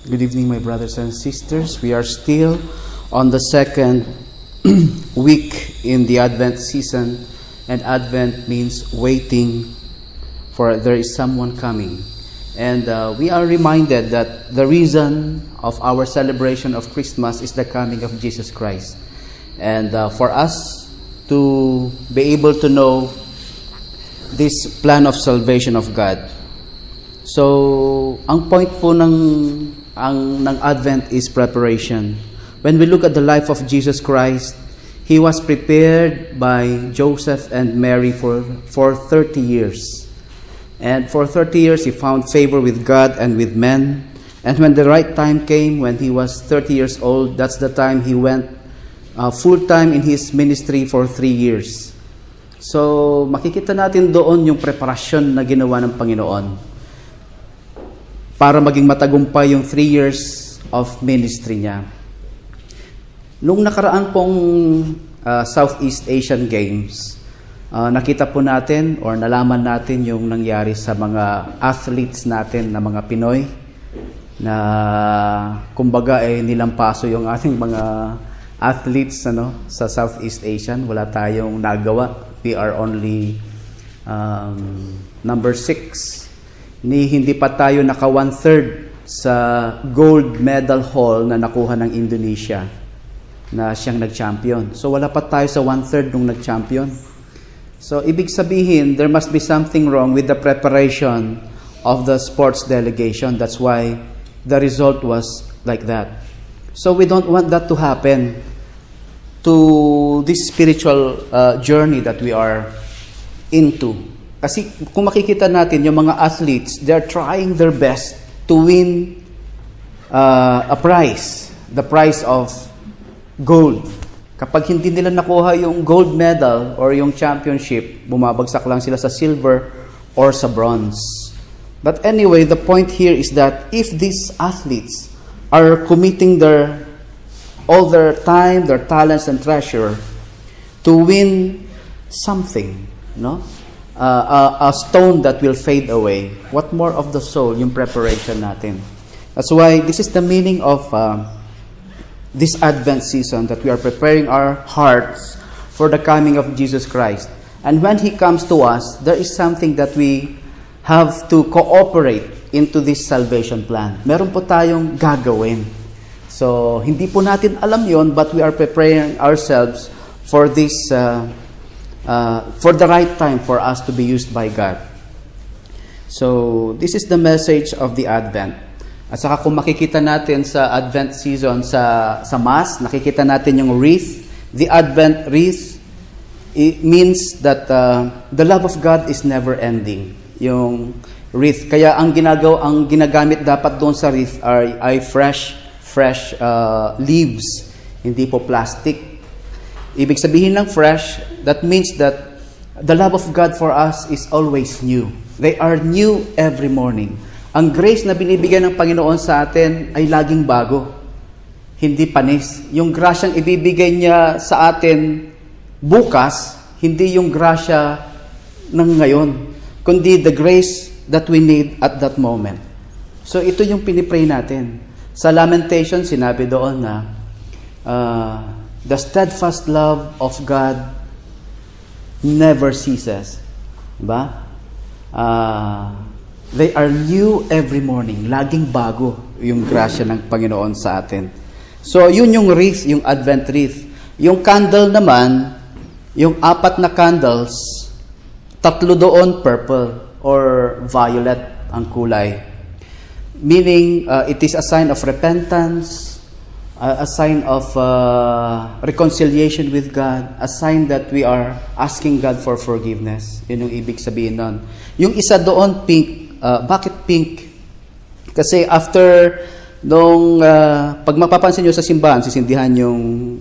Good evening, my brothers and sisters. We are still on the second week in the Advent season, and Advent means waiting for there is someone coming. And we are reminded that the reason of our celebration of Christmas is the coming of Jesus Christ. And for us to be able to know this plan of salvation of God. So, ang point po ng Advent is preparation. When we look at the life of Jesus Christ, He was prepared by Joseph and Mary for 30 years. And for 30 years, He found favor with God and with men. And when the right time came, when He was 30 years old, that's the time He went full-time in His ministry for 3 years. So, makikita natin doon yung preparasyon na ginawa ng Panginoon para maging matagumpay yung 3 years of ministry niya. Nung nakaraan pong Southeast Asian Games, nakita po natin or nalaman natin yung nangyari sa mga athletes natin na mga Pinoy na kumbaga nilampaso yung ating mga athletes sa Southeast Asian. Wala tayong nagawa. We are only number 6. Hindi pa tayo naka 1/3 sa gold medal haul na nakuha ng Indonesia na siyang nag-champion. So wala pa tayo sa 1/3 nung nag-champion. So ibig sabihin, there must be something wrong with the preparation of the sports delegation. That's why the result was like that. So we don't want that to happen to this spiritual journey that we are into. Kasi kung makikita natin, yung mga athletes, they're trying their best to win a prize, the prize of gold. Kapag hindi nila nakuha yung gold medal or yung championship, bumabagsak lang sila sa silver or sa bronze. But anyway, the point here is that if these athletes are committing all their time, their talents and treasure to win something, a stone that will fade away, what more of the soul, yung preparation natin. That's why this is the meaning of this Advent season, that we are preparing our hearts for the coming of Jesus Christ. And when He comes to us, there is something that we have to cooperate into this salvation plan. Meron po tayong gagawin. So, hindi po natin alam yon, but we are preparing ourselves for this, for the right time for us to be used by God. So, this is the message of the Advent. At saka kung makikita natin sa Advent season, sa Mass, nakikita natin yung wreath. The Advent wreath, it means that the love of God is never ending. Yung wreath. Kaya ang ginagamit dapat doon sa wreath ay fresh leaves, hindi po plastic. Ibig sabihin ng fresh, that means that the love of God for us is always new. They are new every morning. Ang grace na binibigyan ng Panginoon sa atin ay laging bago, hindi panis. Yung grasyang ibibigay niya sa atin bukas, hindi yung grasya ng ngayon, kundi the grace that we need at that moment. So ito yung pinipray natin. Sa Lamentation, sinabi doon na the steadfast love of God never ceases. Diba? They are new every morning. Laging bago yung grasya ng Panginoon sa atin. So, yun yung wreath, yung Advent wreath. Yung candle naman, yung 4 na candles, 3 doon purple or violet ang kulay. Meaning, it is a sign of repentance, a sign of reconciliation with God, a sign that we are asking God for forgiveness. Yun yung ibig sabihin nun. Yung isa doon, pink. Bakit pink? Kasi after nung pag mapapansin nyo sa simbahan, sisindihan yung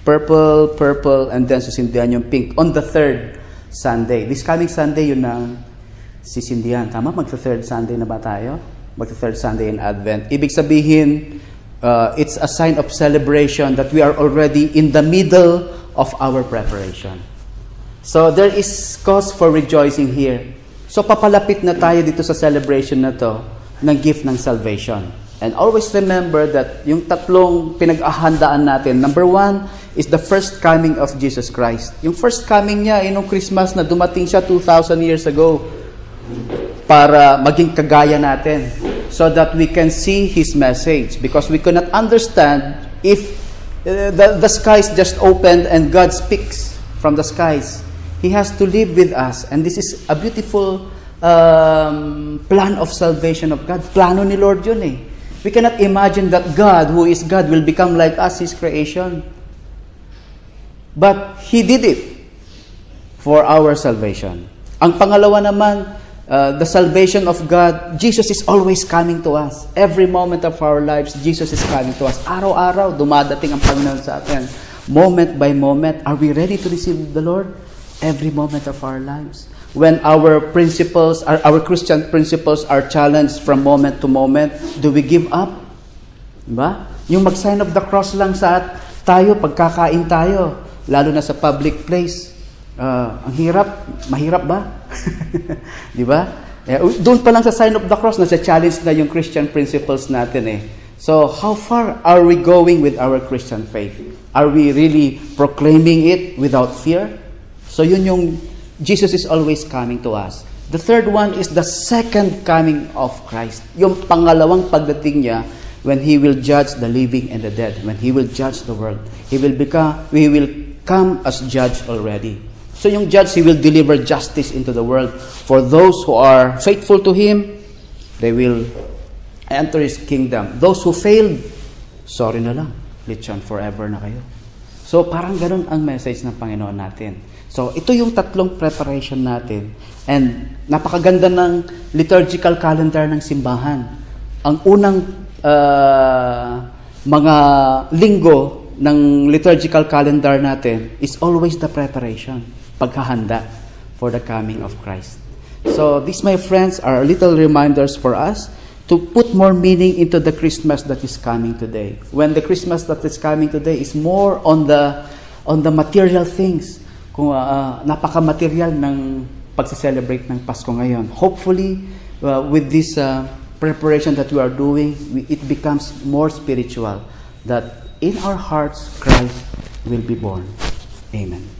purple, and then sisindihan yung pink on the 3rd Sunday. This coming Sunday, yun ang sisindihan. Tama? Magsa-3rd Sunday na ba tayo? Magsa-3rd Sunday in Advent. Ibig sabihin, it's a sign of celebration that we are already in the middle of our preparation. So there is cause for rejoicing here. So papalapit na tayo dito sa celebration na to. ng gift ng salvation. And always remember that yung tatlong pinag-ahandaan natin, number 1 is the first coming of Jesus Christ. Yung first coming niya, nung Christmas na dumating siya 2,000 years ago para maging kagaya natin so that we can see His message. Because we cannot understand if the skies just opened and God speaks from the skies. He has to live with us. And this is a beautiful plan of salvation of God. Plano ni Lord yun eh. We cannot imagine that God, who is God, will become like us, His creation. But He did it for our salvation. Ang pangalawa naman, the salvation of God, Jesus is always coming to us. Every moment of our lives, Jesus is coming to us. Araw-araw, dumadating ang Panginoon sa atin. Moment by moment, are we ready to receive the Lord? Every moment of our lives. When our principles, our Christian principles are challenged from moment to moment, do we give up? Diba? Yung mag-sign of the cross lang sa tayo, pagkakain tayo, lalo na sa public place. Ang hirap, mahirap ba? Diba? Doon pa lang sa sign of the cross, nasa challenge na yung Christian principles natin eh. So, how far are we going with our Christian faith? Are we really proclaiming it without fear? So, yun yung Jesus is always coming to us. The third one is the second coming of Christ. Yung pangalawang pagdating niya when He will judge the living and the dead. When He will judge the world. We will come as judge already. So yung judge, He will deliver justice into the world. For those who are faithful to Him, they will enter His kingdom. Those who failed, sorry na lang. Lechon forever na kayo. So parang ganun ang message ng Panginoon natin. So, ito yung tatlong preparation natin. And napakaganda ng liturgical calendar ng simbahan. Ang unang mga linggo ng liturgical calendar natin is always the preparation, paghahanda for the coming of Christ. So, these, my friends, are little reminders for us to put more meaning into the Christmas that is coming today. When the Christmas that is coming today is more on the material things, kung napaka-material ng pagse-celebrate ng Pasko ngayon. Hopefully, with this preparation that we are doing, it becomes more spiritual, that in our hearts, Christ will be born. Amen.